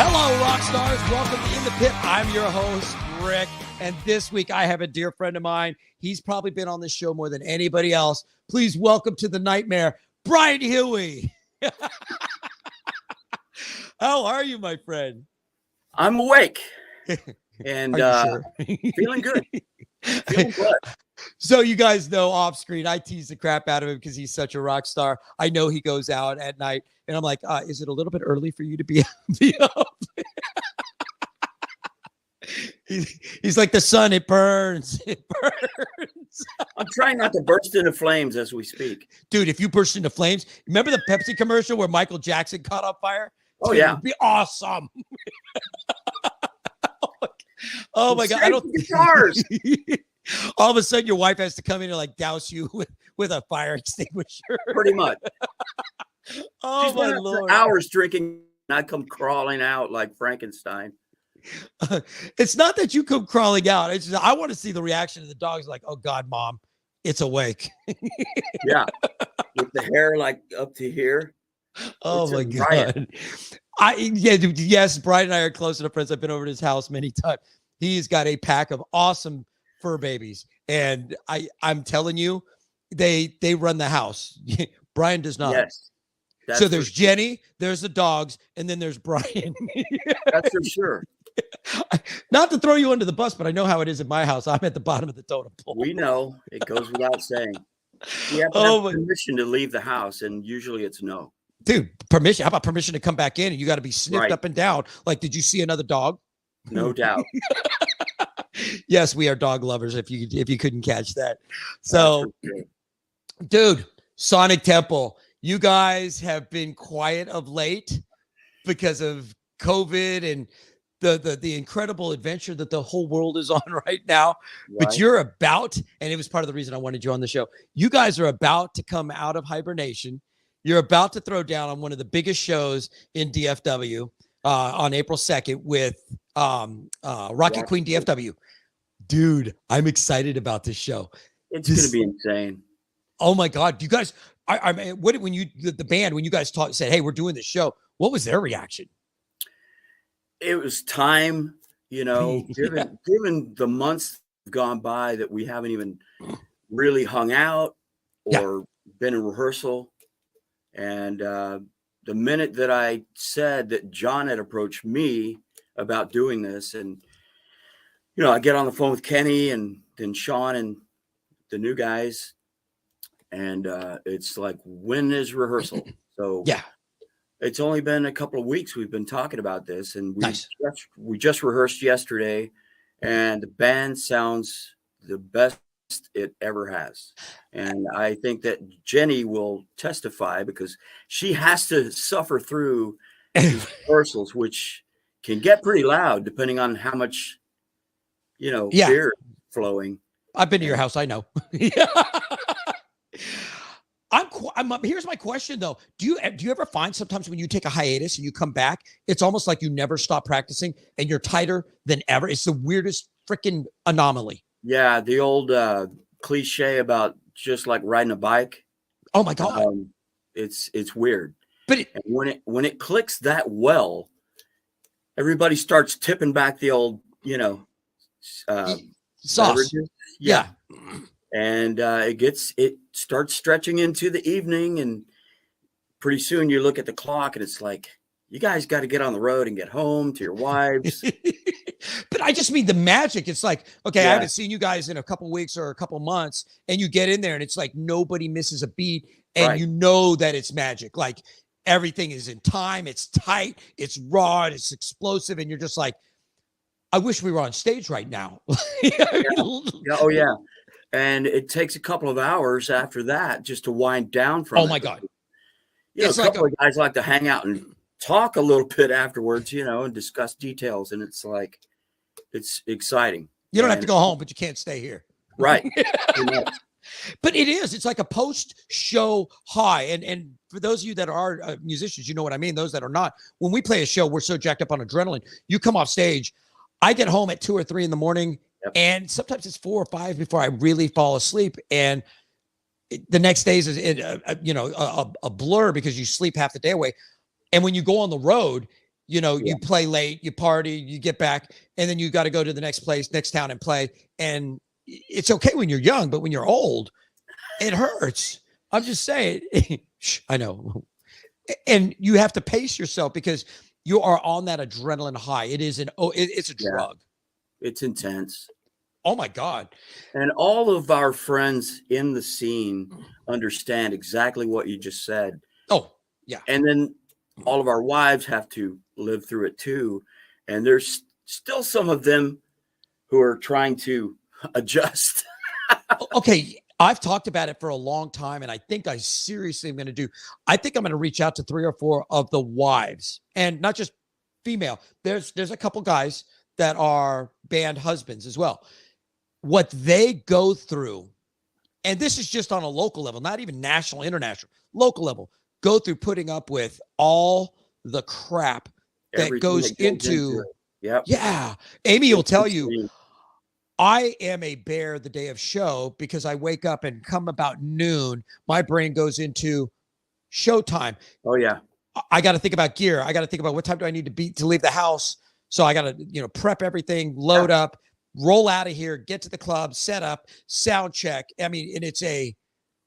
Hello, rock stars. Welcome to In the Pit. I'm your host, Rick. And this week I have a dear friend of mine. He's probably been on this show more than anybody else. Please welcome to the nightmare, Brian Huey. How are you, my friend? I'm awake and sure? feeling good. Feeling good. So you guys know off screen, I tease the crap out of him because he's such a rock star. I know he goes out at night and I'm like, is it a little bit early for you to be up? He's like the sun, it burns. It burns. I'm trying not to burst into flames as we speak. Dude, if you burst into flames, remember the Pepsi commercial where Michael Jackson caught on fire? Oh, yeah. It would be awesome. Oh my God. I don't guitars. All of a sudden your wife has to come in and like douse you with a fire extinguisher. Pretty much. Oh, she's my been up Lord. for hours drinking, and I come crawling out like Frankenstein. It's not that you come crawling out. It's just, I want to see the reaction of the dogs like, oh God, Mom, it's awake. Yeah. With the hair like up to here. Oh It's my a God. riot. Yes, Brian and I are close enough friends. I've been over to his house many times. He's got a pack of awesome fur babies. And I'm telling you, they run the house. Brian does not. Yes. So there's Jenny, there's the dogs, and then there's Brian. That's for sure. Not to throw you under the bus, but I know how it is at my house. I'm at the bottom of the totem pole. We know. It goes without saying. We have to have permission to leave the house, and usually it's no. Dude, permission. How about permission to come back in? And you got to be sniffed up and down. Like, did you see another dog? No doubt. Yes, we are dog lovers. If you couldn't catch that, so, dude, Sonic Temple. You guys have been quiet of late because of COVID and the incredible adventure that the whole world is on right now. Right. But you're about, and it was part of the reason I wanted you on the show. You guys are about to come out of hibernation. You're about to throw down on one of the biggest shows in DFW on April 2nd with Rocket Queen DFW. Dude, I'm excited about this show. It's going to be insane. Oh my God. You guys, I mean, when you, the band, when you guys said, hey, we're doing this show, what was their reaction? It was time, given the months gone by that we haven't even really hung out or been in rehearsal. And the minute that I said that John had approached me about doing this, and, I get on the phone with Kenny and then Sean and the new guys. And it's like, when is rehearsal? So it's only been a couple of weeks we've been talking about this, and we just rehearsed yesterday, and the band sounds the best it ever has. And I think that Jenny will testify because she has to suffer through these rehearsals, which can get pretty loud depending on how much, beer is flowing. I've been to your house. I know. Here's my question though. Do you ever find sometimes when you take a hiatus and you come back, it's almost like you never stop practicing and you're tighter than ever? It's the weirdest freaking anomaly. Yeah. The old cliche about just like riding a bike. Oh my God. It's weird. But when it clicks that well, everybody starts tipping back the old, sauce. Beverages. Yeah. And it starts stretching into the evening, and pretty soon you look at the clock and it's like, you guys got to get on the road and get home to your wives. But I just mean the magic. It's like, okay, I haven't seen you guys in a couple of weeks or a couple of months, and you get in there and it's like nobody misses a beat, and you know that it's magic. Like everything is in time, it's tight, it's raw, it's explosive, and you're just like, I wish we were on stage right now. Oh yeah. And it takes a couple of hours after that just to wind down from. Oh my God. A couple of guys like to hang out and talk a little bit afterwards, and discuss details. And it's like, it's exciting. You don't have to go home, but you can't stay here. Right. But it's like a post-show high. And for those of you that are musicians, you know what I mean. Those that are not, when we play a show, we're so jacked up on adrenaline. You come off stage, I get home at 2 or 3 in the morning. Yep. And sometimes it's 4 or 5 before I really fall asleep. And the next day is, a blur because you sleep half the day away. And when you go on the road, you play late, you party, you get back, and then you got to go to the next place, next town and play. And it's okay when you're young, but when you're old, it hurts. I'm just saying. I know. And you have to pace yourself because you are on that adrenaline high. It's a drug. It's intense. Oh my God. And all of our friends in the scene understand exactly what you just said. Oh, yeah. And then all of our wives have to live through it too. And there's still some of them who are trying to adjust. Okay. I've talked about it for a long time, and I think I seriously am going to I think I'm going to reach out to 3 or 4 of the wives, and not just female. There's a couple guys that are band husbands as well. What they go through, and this is just on a local level, not even national, international, local level, go through putting up with all the crap that goes into Yep. Yeah. Amy will tell you, I am a bear the day of show because I wake up and come about noon, my brain goes into showtime. Oh yeah. I got to think about gear. I got to think about what time do I need to leave the house. So I got to, prep everything, load up, roll out of here, get to the club, set up, sound check. I mean, and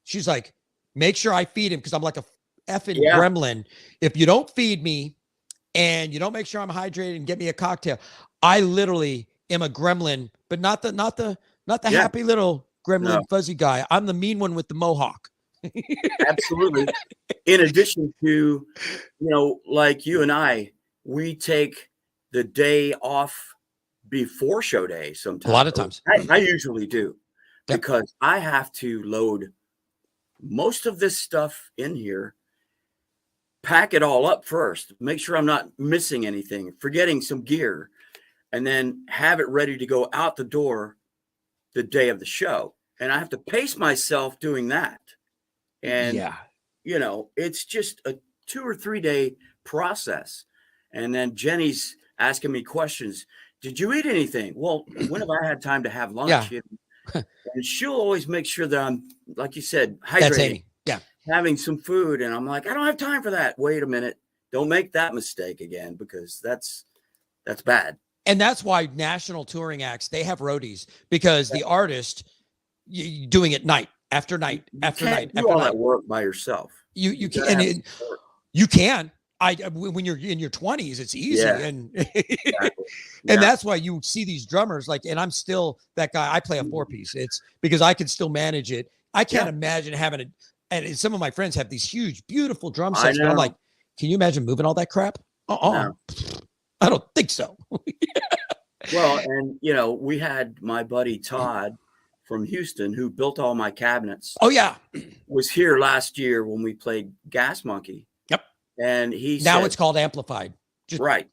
she's like, make sure I feed him because I'm like a effing gremlin. If you don't feed me and you don't make sure I'm hydrated and get me a cocktail, I literally am a gremlin, but not the happy little gremlin fuzzy guy. I'm the mean one with the mohawk. Absolutely. In addition to, like you and I, we take the day off before show day sometimes. A lot of times. I usually do because I have to load most of this stuff in here, pack it all up first, make sure I'm not missing anything, forgetting some gear, and then have it ready to go out the door the day of the show. And I have to pace myself doing that. And, it's just a 2 or 3 day process. And then Jenny's asking me questions. Did you eat anything? Well, when have I had time to have lunch? Yeah. And she'll always make sure that I'm, like you said, hydrating. That's Amy. Yeah. Having some food. And I'm like, I don't have time for that. Wait a minute. Don't make that mistake again, because that's bad. And that's why national touring acts, they have roadies, because the artist doing it night after night after night after all night. That work by yourself. You can. You can. When you're in your 20s, it's easy. And and that's why you see these drummers and I'm still that guy. I play a 4-piece. It's because I can still manage it. I can't imagine having it. And some of my friends have these huge, beautiful drum sets. But I'm like, can you imagine moving all that crap? No. I don't think so. Well, and we had my buddy Todd from Houston, who built all my cabinets. Oh yeah, was here last year when we played Gas Monkey. Yep. And now it's called Amplified. Right.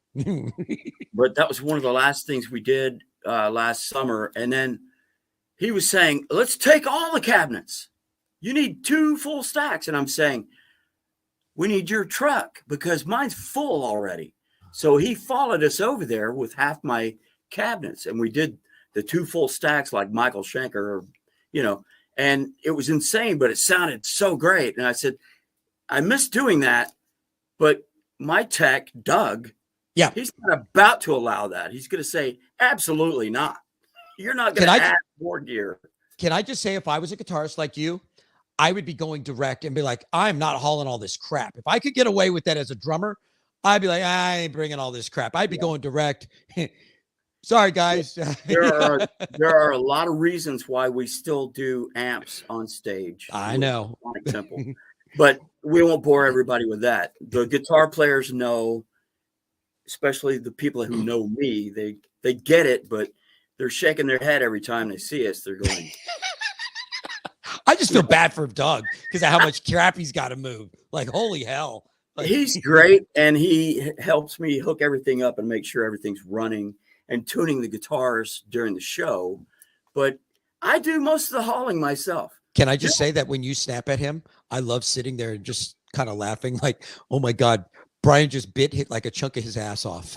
But that was one of the last things we did last summer. And then he was saying, let's take all the cabinets. You need 2 full stacks. And I'm saying, we need your truck because mine's full already. So he followed us over there with half my cabinets, and we did the 2 full stacks like Michael Schenker, and it was insane, but it sounded so great. And I said, I miss doing that, but my tech, Doug, he's not about to allow that. He's going to say, absolutely not. You're not going to add more gear. Can I just say, if I was a guitarist like you, I would be going direct and be like, I'm not hauling all this crap. If I could get away with that as a drummer, I'd be like, I ain't bringing all this crap. I'd be going direct. Sorry, guys. There are a lot of reasons why we still do amps on stage. I know. Sonic Temple. But we won't bore everybody with that. The guitar players know, especially the people who know me, they get it, but they're shaking their head every time they see us. They're going. I just feel bad for Doug because of how much crap he's got to move. Like, holy hell. He's great, and he helps me hook everything up and make sure everything's running and tuning the guitars during the show. But I do most of the hauling myself. Can I just say that when you snap at him, I love sitting there and just kind of laughing like, oh my God, Brian just hit like a chunk of his ass off.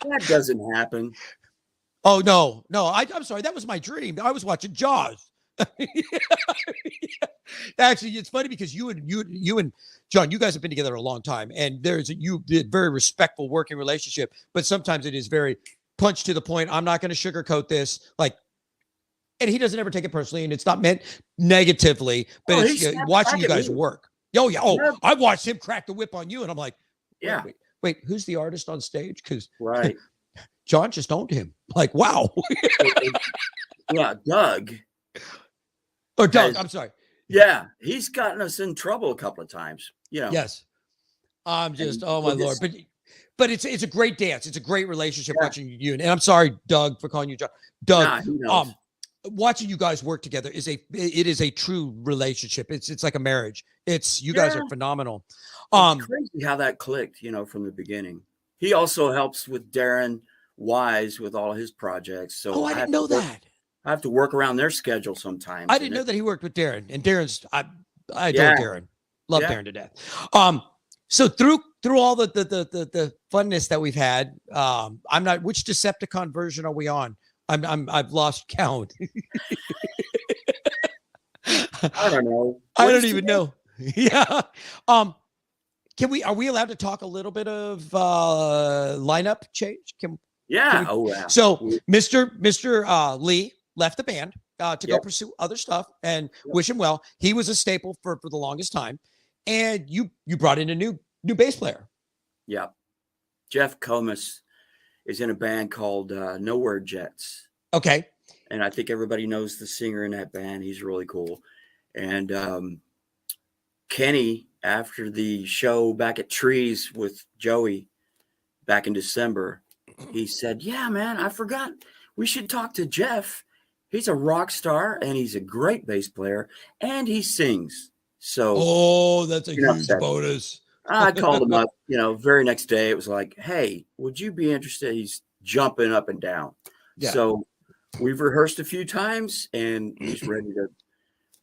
That doesn't happen. Oh, no. I'm sorry. That was my dream. I was watching Jaws. Actually, it's funny because you and John, you guys have been together a long time, and there's a very respectful working relationship. But sometimes it is very punch to the point. I'm not going to sugarcoat this, like, and he doesn't ever take it personally, and it's not meant negatively. But it's watching you guys work. Oh yeah. Oh, I've watched him crack the whip on you, and I'm like, wait, who's the artist on stage? Because John just owned him. Like, wow. Yeah, Doug. Or Doug, I'm sorry. Yeah, he's gotten us in trouble a couple of times. You know. Yes. I'm just, oh my Lord. But it's a great dance. It's a great relationship watching you. And I'm sorry, Doug, for calling you John. Doug, watching you guys work together is a true relationship. It's like a marriage. You guys are phenomenal. It's crazy how that clicked, from the beginning. He also helps with Darren Wise with all his projects. So I didn't know that. I have to work around their schedule sometimes. I didn't know that he worked with Darren. And Darren's I adore Darren. Love Darren to death. So through all the funness that we've had, I'm not. Which Decepticon version are we on? I've lost count. I don't know. I don't even know. Yeah. Are we allowed to talk a little bit of lineup change? So Mr. Lee left the band to go pursue other stuff, and wish him well. He was a staple for the longest time, and you brought in a new bass player. Yeah, Jeff Comas is in a band called Nowhere Jets. Okay, and I think everybody knows the singer in that band. He's really cool. And Kenny, after the show back at Trees with Joey back in December, he said, "Yeah, man, I forgot. We should talk to Jeff. He's a rock star, and he's a great bass player, and he sings." So, that's a huge bonus. I called him up, very next day. It was like, "Hey, would you be interested?" He's jumping up and down. Yeah. So we've rehearsed a few times, and he's ready to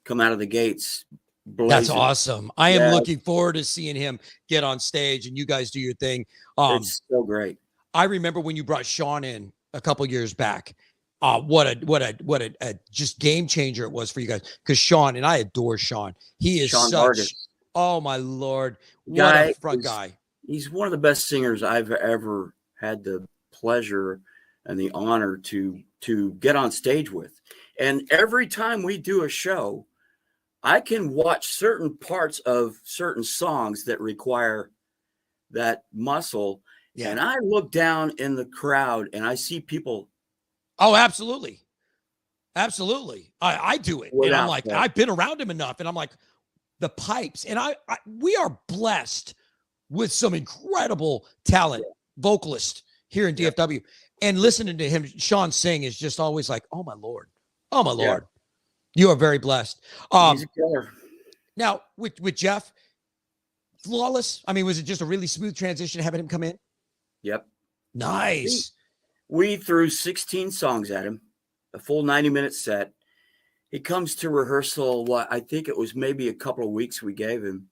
come out of the gates. Blazing. That's awesome. I am looking forward to seeing him get on stage and you guys do your thing. It's so great. I remember when you brought Sean in a couple years back. What a just game changer it was for you guys. Because Sean, and I adore Sean. He is Sean such Vargas. Oh my Lord. What a front guy. He's one of the best singers I've ever had the pleasure and the honor to get on stage with. And every time we do a show, I can watch certain parts of certain songs that require that muscle. Yeah. And I look down in the crowd and I see people. Oh, absolutely. Absolutely. I do it. And I'm like, I've been around him enough. And I'm like, the pipes. And we are blessed with some incredible talent, vocalist here in DFW. And listening to him, Sean sing is just always like, oh my Lord. Oh my Lord. You are very blessed. He's a killer. Now with Jeff, flawless. I mean, was it just a really smooth transition having him come in? Yep. Nice. We threw 16 songs at him, a full 90-minute set. He comes to rehearsal, I think it was maybe a couple of weeks we gave him,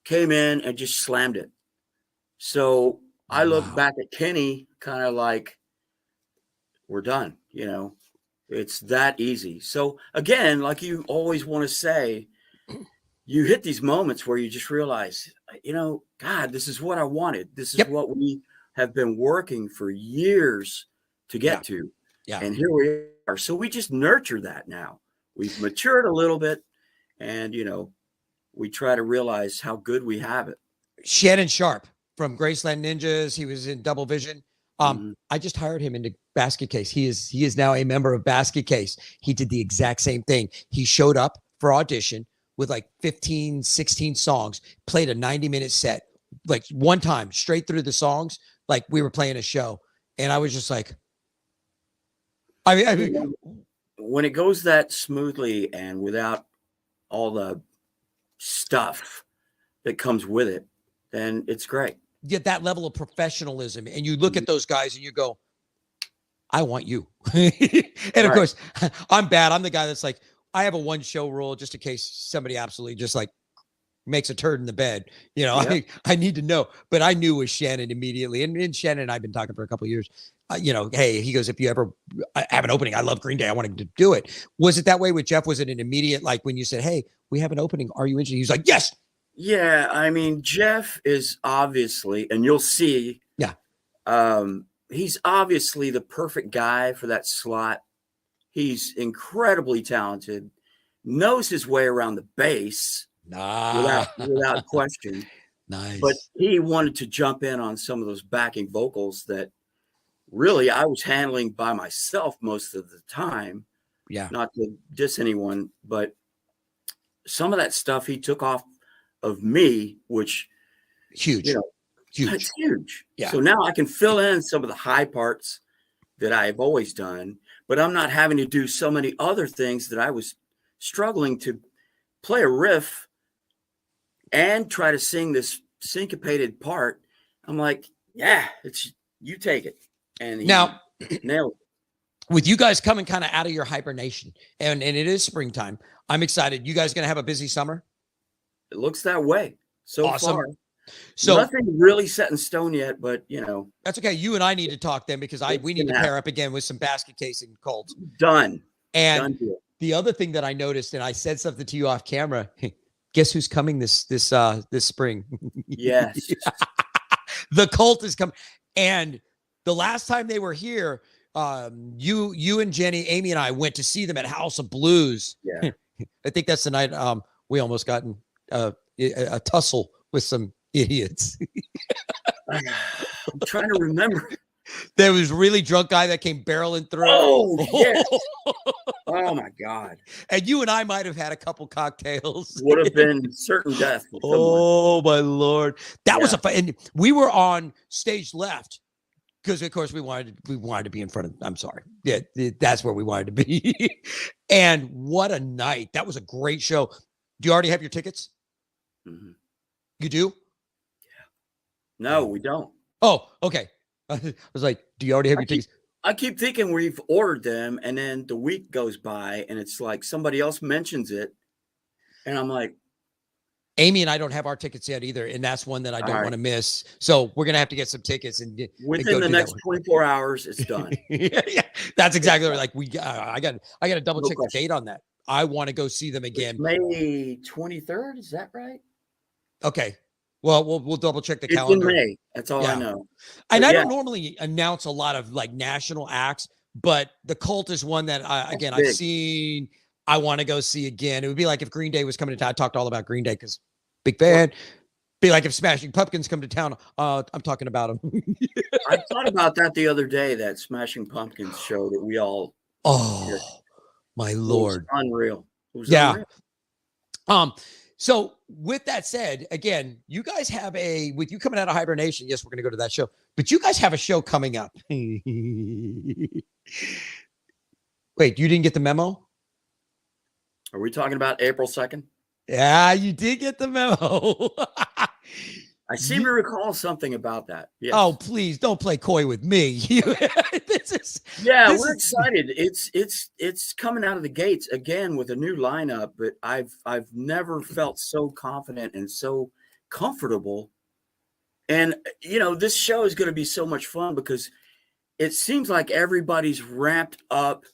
came in and just slammed it. So I look back at Kenny kind of like, we're done, It's that easy. So again, like you always want to say, you hit these moments where you just realize, God, this is what I wanted. This is what we have been working for years to get to. Yeah. And here we are. So we just nurture that now. We've matured a little bit and, we try to realize how good we have it. Shannon Sharp from Graceland Ninjas. He was in Double Vision. I just hired him into Basket Case. He is now a member of Basket Case. He did the exact same thing. He showed up for audition with like 15, 16 songs, played a 90-minute set, like one time straight through the songs, like we were playing a show. And I was just like, I mean, when it goes that smoothly and without all the stuff that comes with it, then it's great. Get that level of professionalism, and you look at those guys and you go, I want you. And of course, I'm bad. I'm the guy that's like, I have a one show rule just in case somebody absolutely just like makes a turd in the bed. Yep. I need to know, but I knew it was Shannon immediately. And Shannon and I've been talking for a couple of years. Hey, he goes, if you ever have an opening, I love Green Day, I wanted to do it. Was it that way with Jeff? Was it an immediate, like when you said, hey, we have an opening, are you interested? He was like, yes. Yeah, I mean, Jeff is obviously, and you'll see, he's obviously the perfect guy for that slot. He's incredibly talented, knows his way around the bass without question. Nice. But he wanted to jump in on some of those backing vocals that really I was handling by myself most of the time. Yeah. Not to diss anyone, but some of that stuff he took off of me, which huge. It's huge. Yeah. So now I can fill in some of the high parts that I've always done, but I'm not having to do so many other things that I was struggling to play a riff and try to sing this syncopated part. I'm like, yeah, you take it. And now nailed it. With you guys coming kind of out of your hibernation, and it is springtime, I'm excited. You guys going to have a busy summer? It looks that way so awesome. far. So nothing really set in stone yet, but that's okay. You and I need to talk then, because we need to pair up again with some basket casing colds. Done. And the other thing that I noticed, and I said something to you off camera, guess who's coming this spring? Yes. The cult is coming. And the last time they were here, you and Jenny, Amy and I went to see them at House of Blues. Yeah. I think that's the night we almost got in a tussle with some idiots. I'm trying to remember. There was a really drunk guy that came barreling through. Oh, yes. Oh, my God. And you and I might have had a couple cocktails. Would have been certain death. Oh, my Lord. That was a fun. And we were on stage left because, of course, we wanted to be in front of. I'm sorry. Yeah, that's where we wanted to be. And what a night. That was a great show. Do you already have your tickets? Mm-hmm. You do? Yeah. No, we don't. Oh, okay. I was like, do you already have your tickets? I keep thinking we've ordered them, and then the week goes by, and it's like somebody else mentions it, and I'm like, Amy and I don't have our tickets yet either, and that's one that I don't want to miss. So we're gonna have to get some tickets and within the next 24 hours, it's done. Yeah, that's exactly right. Like I got to double check the date on that. I want to go see them again. It's May 23rd, is that right? Okay. Well, we'll double check the calendar. In May. That's all I know. And I don't normally announce a lot of like national acts, but the Cult is one that I've seen. I want to go see again. It would be like if Green Day was coming to town. I talked all about Green Day because big fan. Be like if Smashing Pumpkins come to town. I'm talking about them. I thought about that the other day. That Smashing Pumpkins show that we all. Oh, my Lord! Unreal. It was unreal. So with that said, again, you guys have with you coming out of hibernation. Yes, we're going to go to that show, but you guys have a show coming up. Wait, you didn't get the memo? Are we talking about April 2nd? Yeah, you did get the memo. I seem to recall something about that. Yes. Oh, please don't play coy with me. We're excited. It's coming out of the gates again with a new lineup, but I've never felt so confident and so comfortable. And this show is going to be so much fun because it seems like everybody's ramped up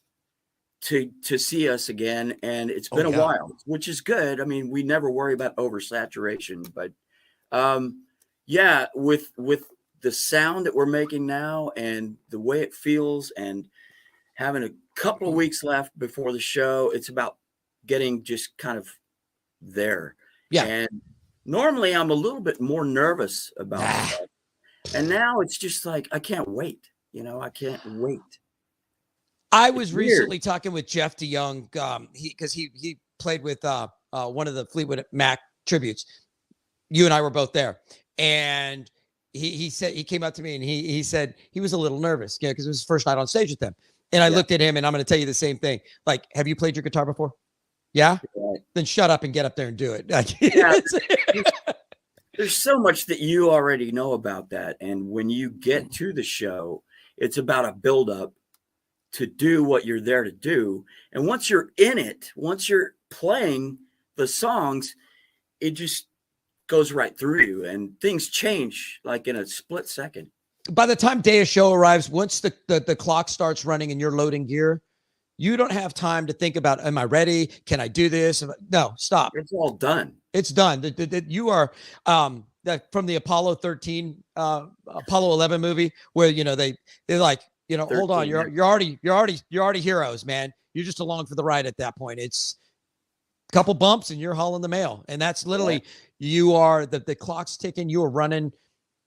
to see us again, and it's been a while, which is good. I mean, we never worry about oversaturation, but with the sound that we're making now and the way it feels and having a couple of weeks left before the show, it's about getting just kind of there. Yeah. And normally I'm a little bit more nervous about that. And now it's just like, I can't wait. I can't wait. I was recently talking with Jeff DeYoung, because he played with one of the Fleetwood Mac tributes. You and I were both there, and he said he came up to me and he said he was a little nervous, because it was his first night on stage with them. And I looked at him, and I'm going to tell you the same thing. Like, have you played your guitar before? Yeah. Right. Then shut up and get up there and do it. There's so much that you already know about that, and when you get to the show, it's about a buildup to do what you're there to do. And once you're in it, once you're playing the songs, it just goes right through you, and things change like in a split second. By the time day of show arrives, once the clock starts running and you're loading gear, you don't have time to think about, am I ready? Can I do this? No, stop. It's all done. It's done. You are from the Apollo 13, Apollo 11 movie where, they're like, 13, hold on. You're already heroes, man. You're just along for the ride at that point. It's a couple bumps and you're hauling the mail. And that's literally, you are the clock's ticking. You are running.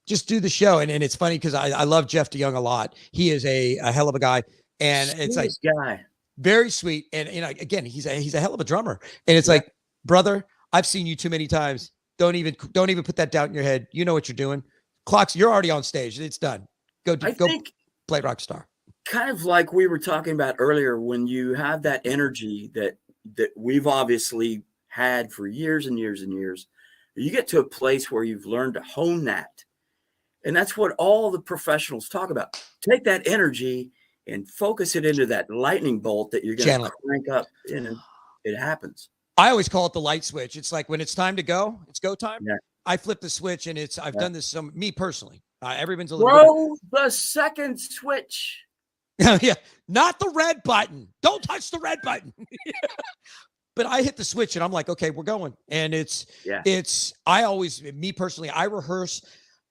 Just do the show. And it's funny because I love Jeff DeYoung a lot. He is a hell of a guy. And it's like very sweet. And again, he's a hell of a drummer. And it's like, brother, I've seen you too many times. Don't even put that doubt in your head. You know what you're doing. Clocks, you're already on stage. It's done. Go play rock star. Kind of like we were talking about earlier, when you have that energy that we've obviously had for years and years and years, you get to a place where you've learned to hone that. And that's what all the professionals talk about. Take that energy and focus it into that lightning bolt that you're going to crank up, and it happens. I always call it the light switch. It's like when it's time to go, it's go time. Yeah. I flip the switch, and I've done this me personally. Everyone's a little the second switch. Yeah, not the red button. Don't touch the red button. But I hit the switch, and I'm like, okay, we're going. And me personally, I rehearse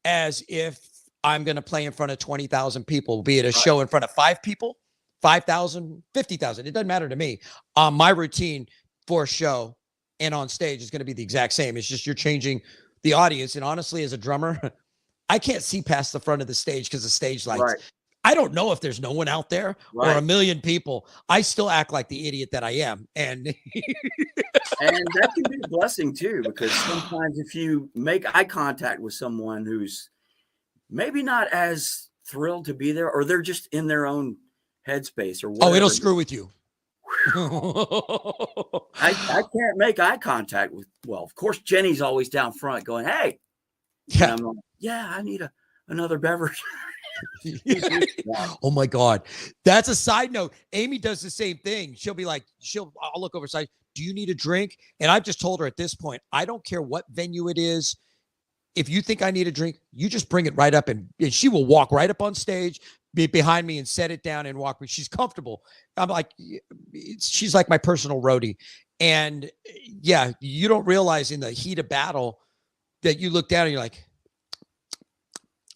as if I'm going to play in front of 20,000 people, be it a show in front of 5 people, 5,000, 50,000. It doesn't matter to me. My routine for a show and on stage is going to be the exact same. It's just you're changing the audience. And honestly, as a drummer, I can't see past the front of the stage because of stage lights. Right. I don't know if there's no one out there or a million people. I still act like the idiot that I am. And that can be a blessing too, because sometimes if you make eye contact with someone who's maybe not as thrilled to be there, or they're just in their own headspace or whatever. Oh, it'll screw with you. I can't make eye contact with, of course, Jenny's always down front going, hey. Yeah. And I'm like, I need another beverage. Oh my God. That's a side note. Amy does the same thing. She'll be like, I'll look over side. Do you need a drink? And I've just told her at this point, I don't care what venue it is. If you think I need a drink, you just bring it right up, and she will walk right up on stage, be behind me and set it down and walk. She's comfortable. I'm like, she's like my personal roadie. And you don't realize in the heat of battle that you look down and you're like,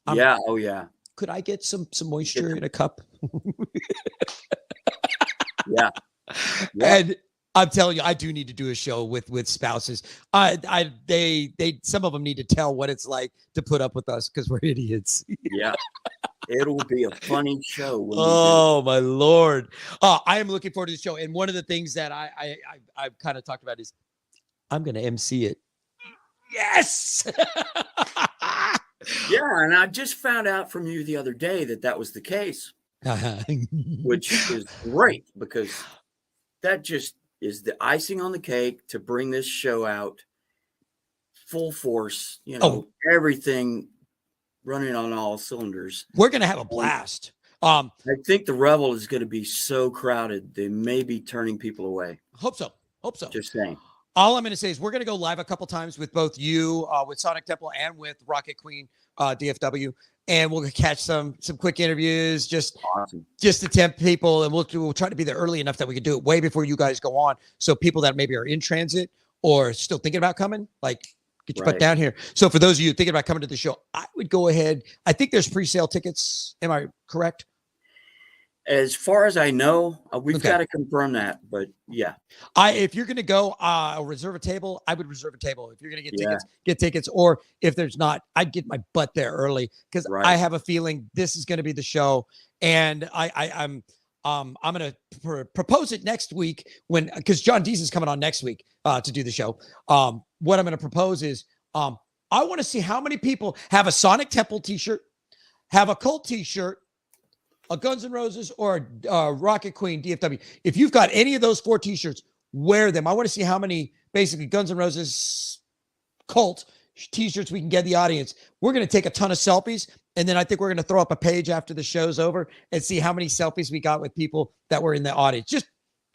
oh yeah. Could I get some moisture in a cup? Yeah. And I'm telling you, I do need to do a show with spouses. They some of them need to tell what it's like to put up with us because we're idiots. Yeah. It'll be a funny show. Oh my Lord. I am looking forward to the show. And one of the things that I've kind of talked about is I'm going to MC it. Yes. Yeah. And I just found out from you the other day that was the case, which is great, because that just is the icing on the cake to bring this show out full force, everything running on all cylinders. We're going to have a blast. I think the Revel is going to be so crowded, they may be turning people away. Hope so. Just saying. All I'm going to say is we're going to go live a couple times with both you, with Sonic Temple, and with Rocket Queen DFW. And we'll catch some quick interviews, just to tempt people. And we'll try to be there early enough that we can do it way before you guys go on. So people that maybe are in transit or still thinking about coming, like, get your butt down here. So for those of you thinking about coming to the show, I would go ahead. I think there's pre-sale tickets. Am I correct? As far as I know, we've got to confirm that, but yeah. If you're going to go reserve a table, I would reserve a table. If you're going to get tickets, or if there's not, I'd get my butt there early, because I have a feeling this is going to be the show. And I'm going to propose it next week because John Dees is coming on next week to do the show. What I'm going to propose is I want to see how many people have a Sonic Temple t-shirt, have a Cult t-shirt, a Guns N' Roses, or a Rocket Queen DFW. If you've got any of those 4 t-shirts, wear them. I want to see how many basically Guns N' Roses Cult t-shirts we can get the audience. We're going to take a ton of selfies, and then I think we're going to throw up a page after the show's over and see how many selfies we got with people that were in the audience.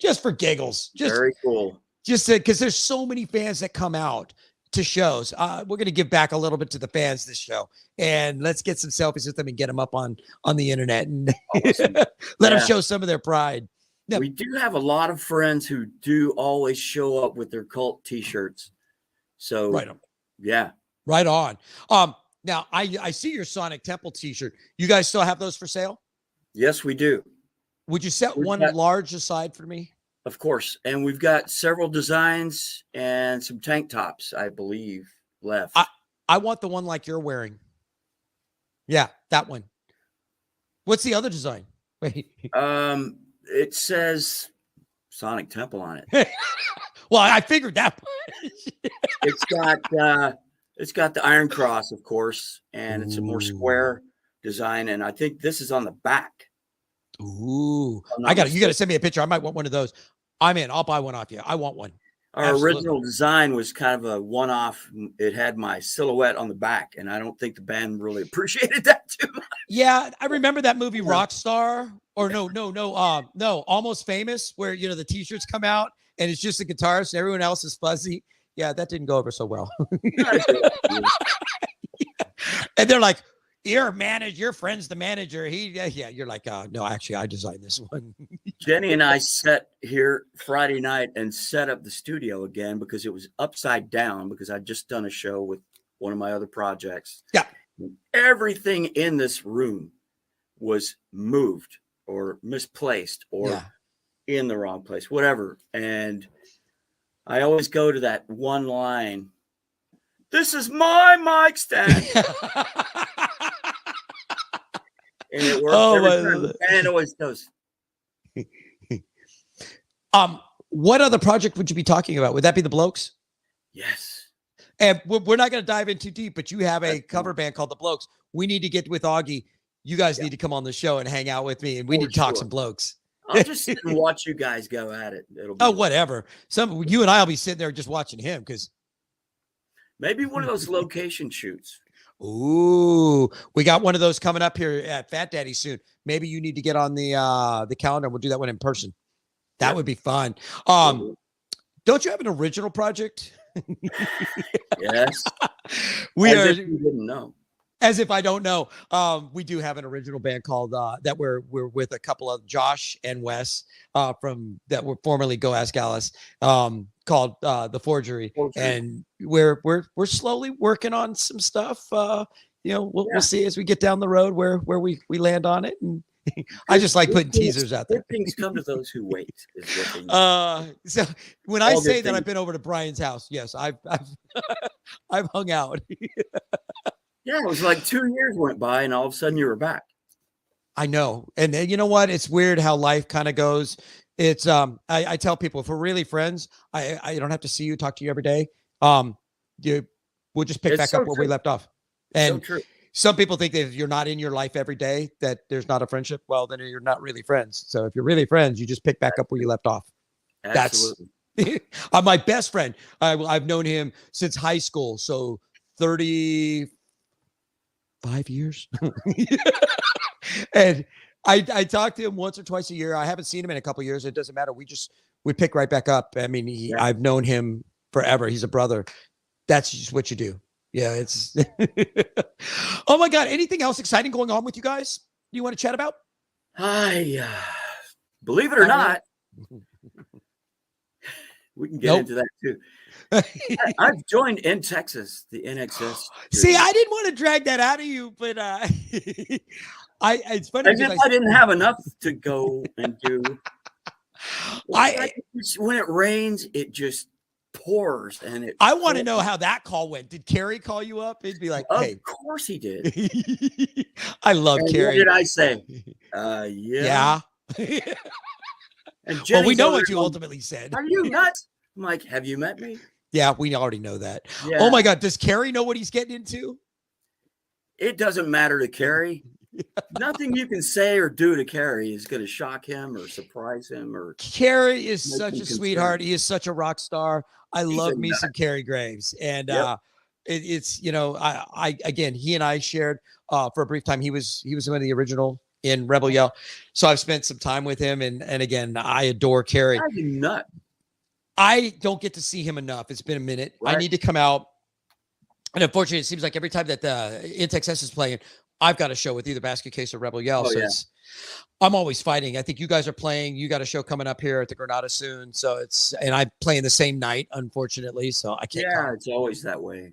Just for giggles. Very cool. Just because there's so many fans that come out to shows. We're going to give back a little bit to the fans this show, and let's get some selfies with them and get them up on the internet and Awesome. let them show some of their pride. We do have a lot of friends who do always show up with their cult t-shirts. So right on. Yeah. Right on. Now I see your Sonic Temple t-shirt. You guys still have those for sale? Yes, we do. Would you set one large aside for me? Of course. And we've got several designs and some tank tops, I believe, left. I want the one like you're wearing. Yeah, that one. What's the other design? Wait. It says Sonic Temple on it. Well, I figured that. It's got the Iron Cross, of course, and it's a more square design. And I think this is on the back. Ooh, you got to send me a picture. I might want one of those. I'm in. I'll buy one off you. I want one. Our original design was kind of a one-off. It had my silhouette on the back, and I don't think the band really appreciated that too much. Yeah, I remember that movie Rockstar, or no, Almost Famous, where the t-shirts come out and it's just the guitarist and everyone else is fuzzy. Yeah, that didn't go over so well. And they're like, your friend's the manager. You're like, no, actually, I designed this one. Jenny and I sat here Friday night and set up the studio again because it was upside down because I'd just done a show with one of my other projects. Yeah. Everything in this room was moved or misplaced or in the wrong place, whatever. And I always go to that one line. This is my mic stand. And it works every time. And it always does. What other project would you be talking about? Would that be the Blokes? Yes. And we're not going to dive in too deep, but you have a cover band called the Blokes. We need to get with Augie. You guys need to come on the show and hang out with me, and we need to talk some Blokes. I'll just sit and watch you guys go at it. Whatever. You and I will be sitting there just watching him because maybe one of those location shoots. Ooh, we got one of those coming up here at Fat Daddy soon. Maybe you need to get on the calendar. We'll do that one in person. That would be fun. Don't you have an original project? Yes. You didn't know. As if I don't know. We do have an original band called that we're with a couple of Josh and Wes from that were formerly Go Ask Alice, called The Forgery. And we're slowly working on some stuff. We'll see as we get down the road where we land on it. And I just like putting teasers out there. Good things come to those who wait. So when I say that I've been over to Brian's house, yes, I've hung out. Yeah, it was like 2 years went by and all of a sudden you were back. I know. And you know what? It's weird how life kind of goes. It's I tell people, if we're really friends, I don't have to see you, talk to you every day. We'll just pick back up where we left off. And some people think that if you're not in your life every day, that there's not a friendship. Well, then you're not really friends. So if you're really friends, you just pick back up where you left off. Absolutely. That's my best friend. I've known him since high school. So 35 years. And I talk to him once or twice a year. I haven't seen him in a couple of years. It doesn't matter. We pick right back up. I mean, I've known him forever. He's a brother. That's just what you do. Yeah, it's oh my God. Anything else exciting going on with you guys you want to chat about? Believe it or not, we can get into that too. I've joined in Texas, the NXS. See, I didn't want to drag that out of you, but it's funny. As if I didn't have enough to go and do. When it rains, it just pours, and I want to know how that call went. Did Carrie call you up? He'd be like, "Hey, of course he did." I love Carrie. What did I say? Yeah. And well, we know what you ultimately said. Are you nuts? I'm like, have you met me? Yeah, we already know that. Yeah. Oh my God, does Carrie know what he's getting into? It doesn't matter to Carrie. Nothing you can say or do to Carrie is going to shock him or surprise him. Or Carrie is such a sweetheart. He is such a rock star. I love me some Carrie Graves, and it's again, he and I shared for a brief time. He was one of the original in Rebel Yell, so I've spent some time with him, and again, I adore Carrie. I'm nut. I don't get to see him enough. It's been a minute. Right. I need to come out. And unfortunately, it seems like every time that the INTXS is playing, I've got a show with either Basket Case or Rebel Yell. Oh, So yeah. I'm always fighting. I think you guys are playing. You got a show coming up here at the Granada soon. So and I'm playing the same night, unfortunately. So I can't come. It's always that way.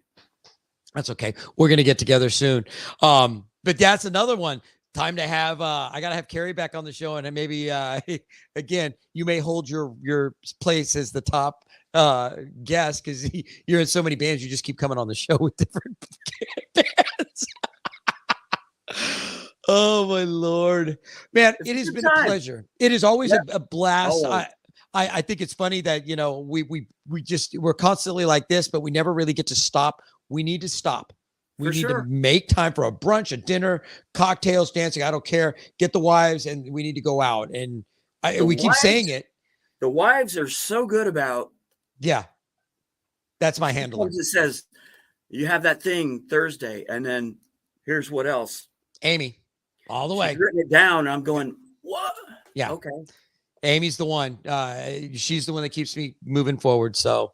That's okay. We're going to get together soon. But that's another one. Time to have, I got to have Carrie back on the show. And then maybe, again, you may hold your place as the top guest because you're in so many bands. You just keep coming on the show with different bands. Oh, my Lord. Man, it has been a pleasure. It is always a blast. I think it's funny that, we're constantly like this, but we never really get to stop. We need to stop. We need to make time for a brunch, a dinner, cocktails, dancing. I don't care. Get the wives, and we need to go out. And we keep saying it. The wives are so good about. Yeah. That's my handler. It says you have that thing Thursday, and then here's what else. Amy, all the way. She's written it down. I'm going, what? Yeah. Okay. Amy's the one. She's the one that keeps me moving forward. So,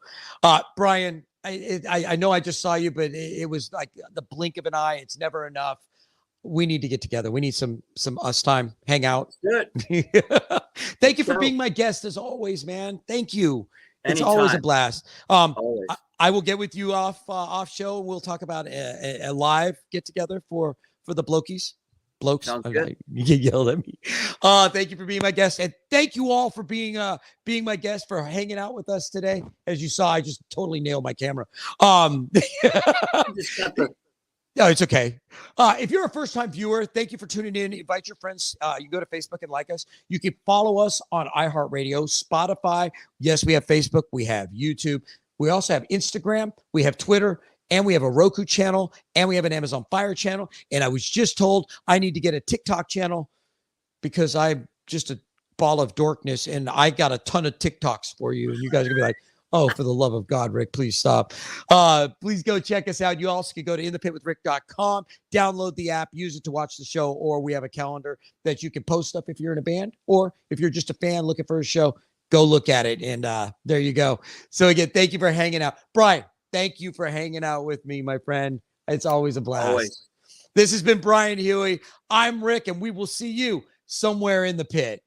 Brian, I know I just saw you, but it was like the blink of an eye. It's never enough. We need to get together. We need some us time, hang out. Good. Thank you for being my guest as always, man. Thank you. It's Anytime. always a blast. Always. I will get with you off show. We'll talk about a live get together for the Blokies. Blokes. Sounds good. You get yelled at me. Thank you for being my guest, and thank you all for being my guest, for hanging out with us today. As you saw, I just totally nailed my camera. No, it's okay. If you're a first-time viewer, thank you for tuning in. Invite your friends. You go to Facebook and like us. You can follow us on iHeartRadio, Spotify. Yes, we have Facebook. We have YouTube. We also have Instagram. We have Twitter. And we have a Roku channel, and we have an Amazon Fire channel. And I was just told I need to get a TikTok channel because I'm just a ball of dorkness, and I got a ton of TikToks for you. And you guys are going to be like, oh, for the love of God, Rick, please stop. Please go check us out. You also can go to inthepitwithrick.com, download the app, use it to watch the show, or we have a calendar that you can post stuff if you're in a band, or if you're just a fan looking for a show, go look at it. And there you go. So again, thank you for hanging out. Brian, thank you for hanging out with me, my friend. It's always a blast. Always. This has been Brian Huey. I'm Rick, and we will see you somewhere in the pit.